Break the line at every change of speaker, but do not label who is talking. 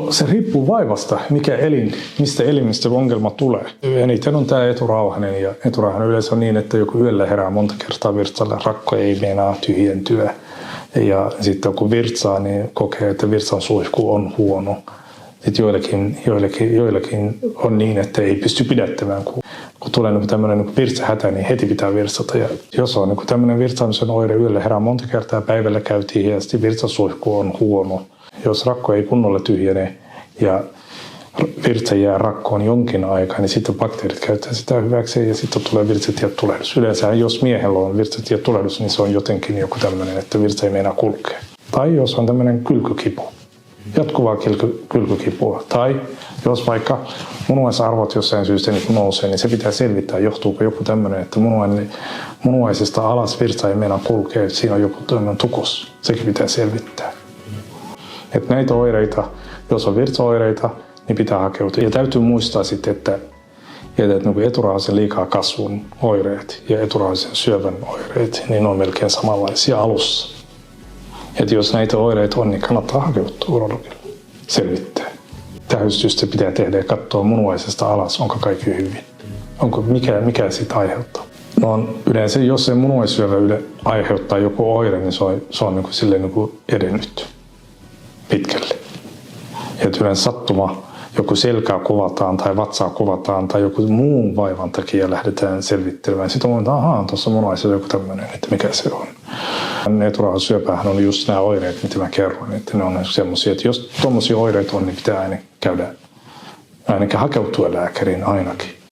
se riippuu vaivasta, mistä elimistä ongelma tulee. Eniten on tämä eturauhanen, ja eturauhanen yleensä on niin, että joku yöllä herää monta kertaa virtsalle, rakko ei meinaa tyhjentyä. Ja sitten kun virtsaa, niin kokee, että virtsan suihku on huono. Sitten joillakin on niin, että ei pysty pidättämään. Kun tulee tämmöinen virtsahätä, niin heti pitää virtsata. Ja jos on tämmöinen virtsaamisen oire, yöllä herää monta kertaa, päivällä käy tiheästi, virtsasuihku on huono. Jos rakko ei kunnolla tyhjene ja virtsa jää rakkoon jonkin aikaa, niin sitten bakteerit käyttää sitä hyväkseen ja sitten tulee virtsatietulehdus. Yleensä jos miehellä on virtsatietulehdus, niin se on jotenkin joku tämmöinen, että virtsa ei meinaa kulkea. Tai jos on tämmöinen kylkykipu, jatkuvaa kylkykipua. Tai jos vaikka munuaisarvot jossain syystä niin nousee, niin se pitää selvittää, johtuuko joku tämmöinen, että munuaisesta alas virtsa ei meinaa kulkea, että siinä on joku tämmöinen tukos. Sekin pitää selvittää. Että näitä oireita, jos on virtsaoireita, niin pitää hakeutua. Ja täytyy muistaa sitten, että eturauhasen liikaa kasvun oireet ja eturauhasen syövän oireet, niin on melkein samanlaisia alussa. Että jos näitä oireita on, niin kannattaa hakeutua urologille, selvittää. Tähystystä pitää tehdä ja katsoa munuaisesta alas, onko kaikki hyvin. Onko mikä sitä aiheuttaa. No yleensä, jos se munuaissyövä aiheuttaa joku oire, niin se on edennyt pitkälle. Että yleensä sattuma, joku selkää kuvataan tai vatsaa kuvataan tai joku muun vaivan takia lähdetään selvittelemään. Sitten on, että tuossa munuaisella joku tämmöinen, että mikä se on. Eturauhassyöpähän on just nämä oireet, mitä mä kerroin. Että ne on semmoisia, että jos tuommoisia oireita on, niin pitää aina hakeutua lääkäriin ainakin.